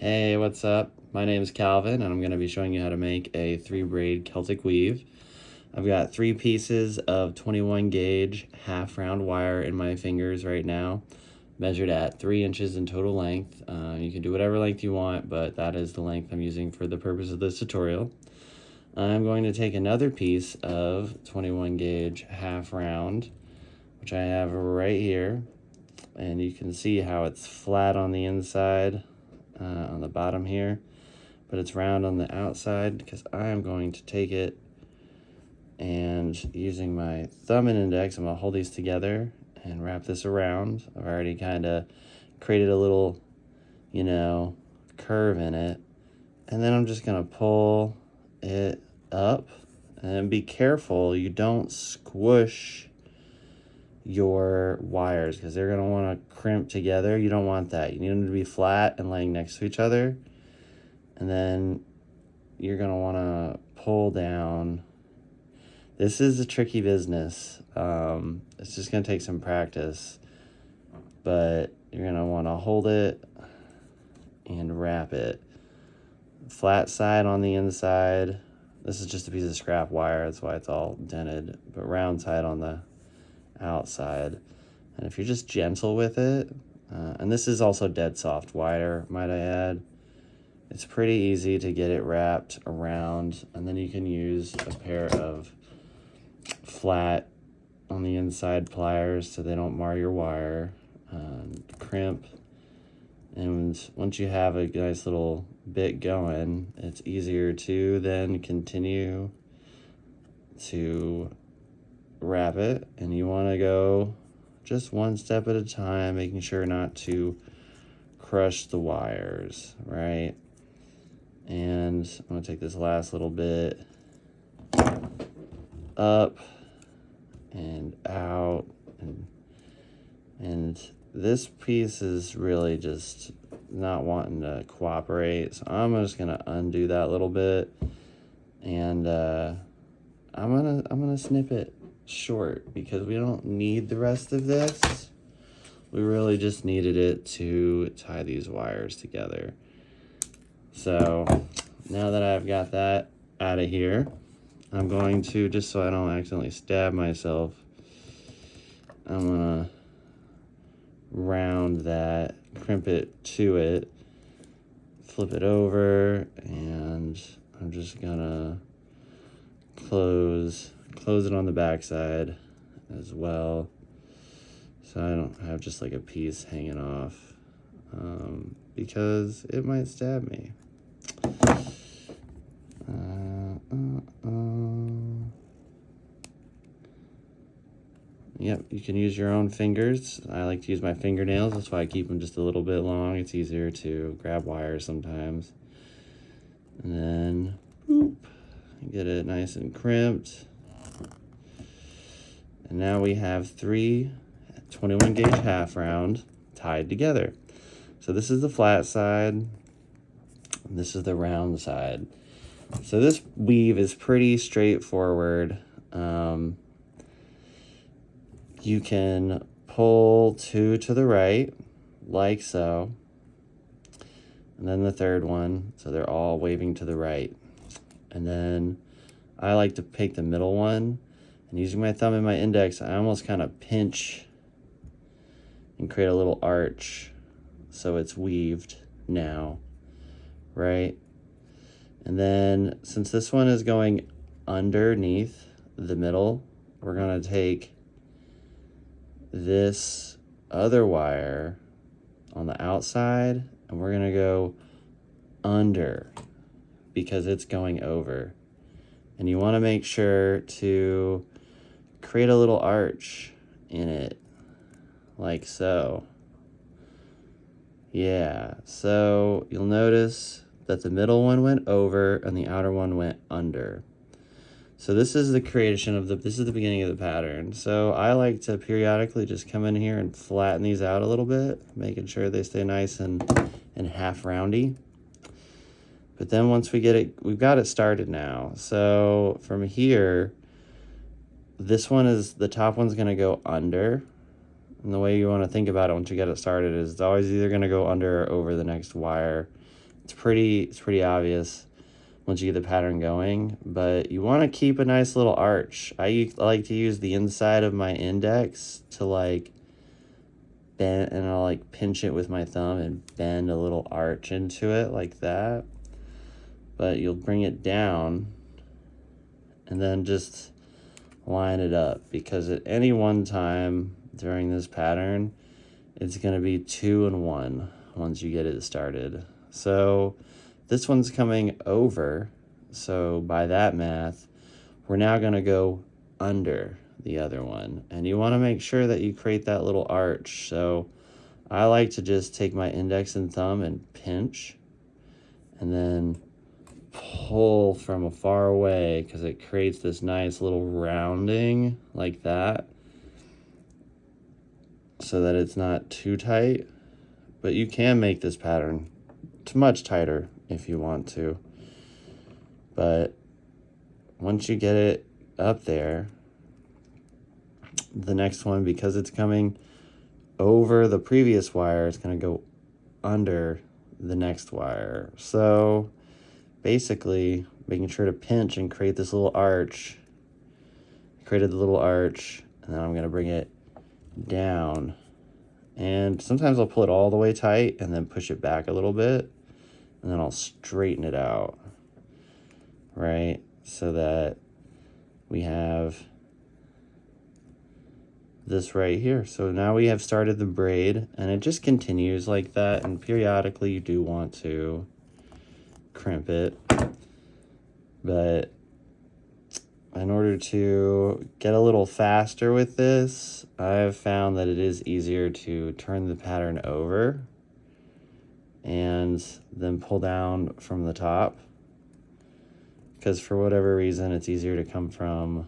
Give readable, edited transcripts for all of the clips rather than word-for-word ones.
Hey, what's up? My name is Calvin, and I'm going to be showing you how to make a 3-braid Celtic weave. I've got 3 pieces of 21 gauge half round wire in my fingers right now, measured at 3 inches in total length. You can do whatever length you want, but that is the length I'm using for the purpose of this tutorial. I'm going to take another piece of 21 gauge half round, which I have right here, and you can see how it's flat on the inside. On the bottom here, but it's round on the outside because I am going to take it and using my thumb and index, I'm going to hold these together and wrap this around. I've already kind of created a little, curve in it, and then I'm just going to pull it up and be careful you don't squish your wires because they're going to want to crimp together. You don't want that. You need them to be flat and laying next to each other, and then you're going to want to pull down. This is a tricky business. It's just going to take some practice, but you're going to want to hold it and wrap it flat side on the inside. This is just a piece of scrap wire, that's why it's all dented, but round side on the outside. And if you're just gentle with it, and this is also dead soft wire, might I add, it's pretty easy to get it wrapped around, and then you can use a pair of flat on the inside pliers so they don't mar your wire, crimp, and once you have a nice little bit going, it's easier to then continue to wrap it. And you want to go just one step at a time, making sure not to crush the wires, right? And I'm going to take this last little bit up and out, and this piece is really just not wanting to cooperate, so I'm just going to undo that little bit, and I'm gonna snip it short because we don't need the rest of this. We really just needed it to tie these wires together. So now that I've got that out of here, I'm going to, just so I don't accidentally stab myself, I'm gonna round that, crimp it to it, flip it over, and I'm just gonna close it on the back side as well, so I don't have just like a piece hanging off, because it might stab me. Yep, you can use your own fingers. I like to use my fingernails, that's why I keep them just a little bit long. It's easier to grab wires sometimes. And then, boop, get it nice and crimped. And now we have 3 21 gauge half round tied together. So this is the flat side, and this is the round side. So this weave is pretty straightforward. You can pull 2 to the right, like so, and then the third one, so they're all waving to the right. And then I like to pick the middle one, and using my thumb and my index, I almost kind of pinch and create a little arch so it's weaved now, right? And then since this one is going underneath the middle, we're gonna take this other wire on the outside and we're gonna go under because it's going over. And you want to make sure to create a little arch in it, like so. Yeah, so you'll notice that the middle one went over and the outer one went under. So this is the creation of this is the beginning of the pattern. So I like to periodically just come in here and flatten these out a little bit, making sure they stay nice and half roundy. But then once we get it, we've got it started now. So from here, this one is, the top one's gonna go under. And the way you wanna think about it once you get it started is it's always either gonna go under or over the next wire It's pretty obvious once you get the pattern going, but you want to keep a nice little arch. I like to use the inside of my index to like bend, and I'll like pinch it with my thumb and bend a little arch into it like that. But you'll bring it down and then just line it up, because at any one time during this pattern, it's going to be 2 and 1 once you get it started. So this one's coming over, so by that math, we're now going to go under the other one, and you want to make sure that you create that little arch. So I like to just take my index and thumb and pinch, and then pull from far away, because it creates this nice little rounding like that, so that it's not too tight. But you can make this pattern much tighter if you want to. But once you get it up there, the next one, because it's coming over the previous wire, it's going to go under the next wire. So basically making sure to pinch and create this little arch. Created the little arch, and then I'm going to bring it down. And sometimes I'll pull it all the way tight and then push it back a little bit, and then I'll straighten it out, right? So that we have this right here. So now we have started the braid, and it just continues like that, and periodically you do want to crimp it. But in order to get a little faster with this, I've found that it is easier to turn the pattern over and then pull down from the top, because for whatever reason it's easier to come from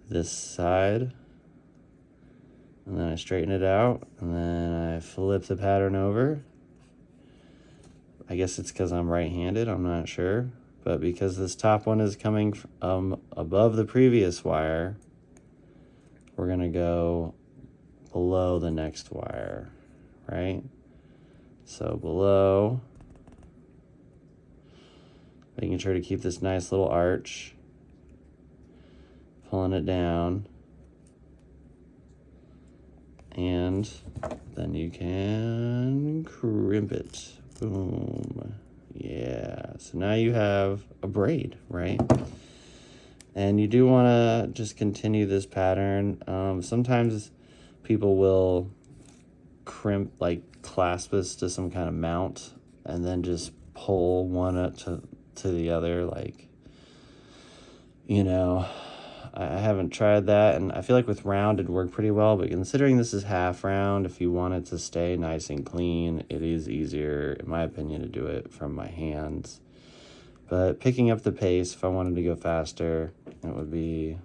this side. And then I straighten it out, and then I flip the pattern over. I guess it's because I'm right-handed, I'm not sure. But because this top one is coming above the previous wire, we're going to go below the next wire, right? So below, making sure to keep this nice little arch, pulling it down, and then you can crimp it. Boom. Yeah, so now you have a braid, right? And you do want to just continue this pattern. Sometimes people will crimp, like clasp this to some kind of mount, and then just pull one up to the other, like, you know, I haven't tried that, and I feel like with round it'd work pretty well, but considering this is half round, if you want it to stay nice and clean, it is easier, in my opinion, to do it from my hands. But picking up the pace, if I wanted to go faster, it would be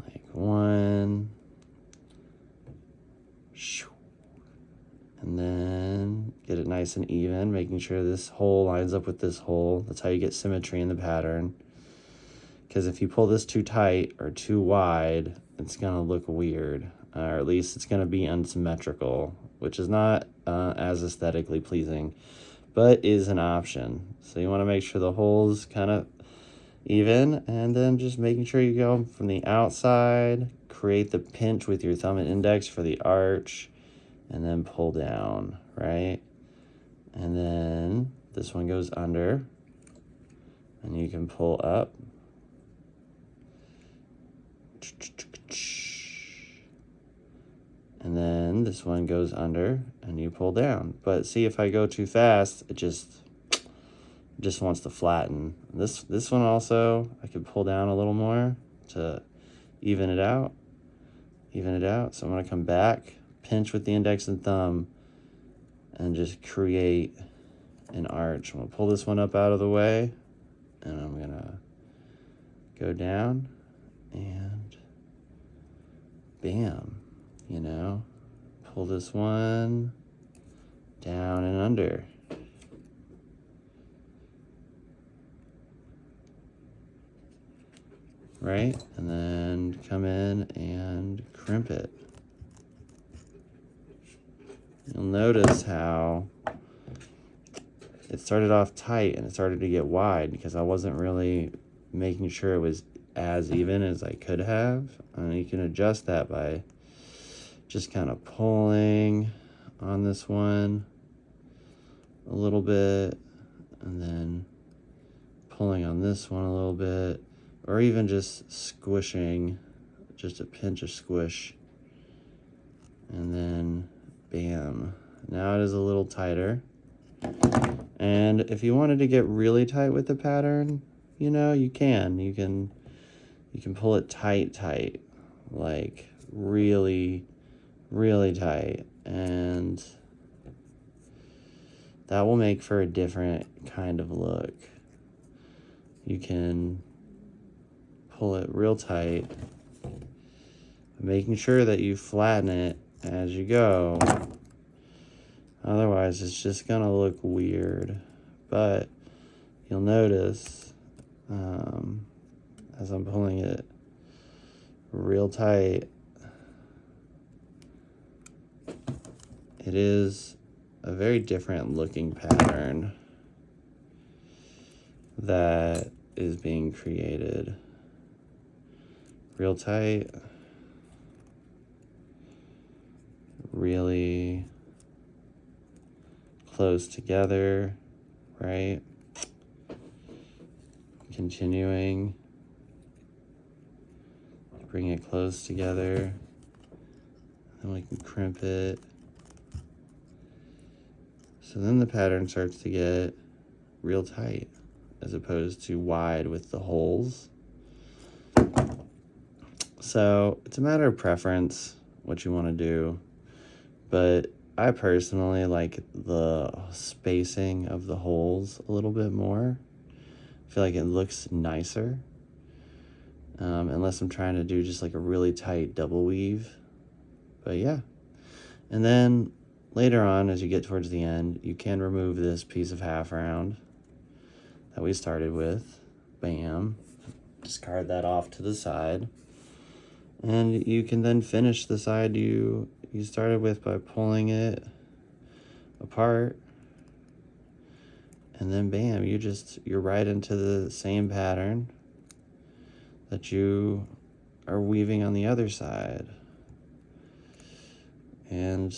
like 1, and then get it nice and even, making sure this hole lines up with this hole. That's how you get symmetry in the pattern. Because if you pull this too tight or too wide, it's going to look weird, or at least it's going to be unsymmetrical, which is not as aesthetically pleasing, but is an option. So you want to make sure the hole's kind of even, and then just making sure you go from the outside, create the pinch with your thumb and index for the arch, and then pull down, right? And then this one goes under, and you can pull up. And then this one goes under, and you pull down. But see, if I go too fast, it just wants to flatten. This one also, I could pull down a little more to even it out. So I'm going to come back, pinch with the index and thumb, and just create an arch. I'm going to pull this one up out of the way, and I'm going to go down, and bam, you know, pull this one down and under. Right? And then come in and crimp it. You'll notice how it started off tight and it started to get wide because I wasn't really making sure it was as even as I could have. And you can adjust that by just kind of pulling on this one a little bit, and then pulling on this one a little bit, or even just squishing, just a pinch of squish, and then bam. Now it is a little tighter. And if you wanted to get really tight with the pattern, you know, you can pull it tight, like really tight, and that will make for a different kind of look. You can pull it real tight, making sure that you flatten it as you go. Otherwise, it's just gonna look weird. But you'll notice as I'm pulling it real tight, it is a very different looking pattern that is being created. Real tight, really close together, right? Continuing to bring it close together. Then we can crimp it. So then the pattern starts to get real tight as opposed to wide with the holes. So it's a matter of preference what you want to do, but I personally like the spacing of the holes a little bit more. I feel like it looks nicer, unless I'm trying to do just like a really tight double weave. But yeah, and then later on, as you get towards the end, you can remove this piece of half round that we started with. Bam. Discard that off to the side. And you can then finish the side you started with by pulling it apart. And then bam, you're right into the same pattern that you are weaving on the other side. And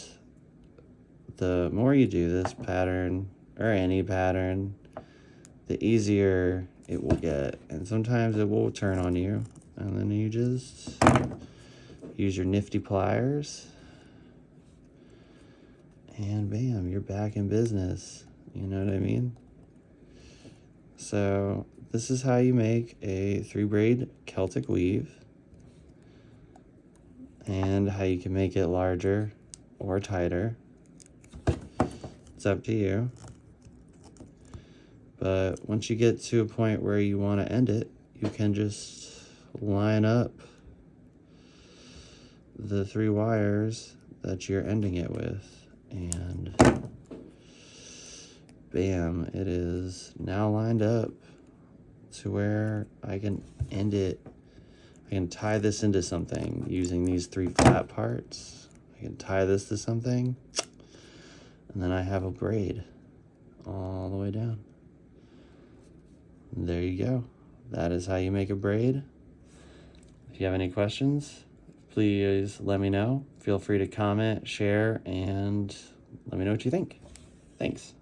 the more you do this pattern, or any pattern, the easier it will get. And sometimes it will turn on you, and then you just use your nifty pliers, and bam, you're back in business. You know what I mean? So this is how you make a 3-braid Celtic weave, and how you can make it larger or tighter. It's up to you. But once you get to a point where you want to end it, you can just line up the 3 wires that you're ending it with, and bam, it is now lined up to where I can end it. I can tie this into something using these 3 flat parts. I can tie this to something, and then I have a braid all the way down. There you go. That is how you make a braid. If you have any questions, please let me know. Feel free to comment, share, and let me know what you think. Thanks.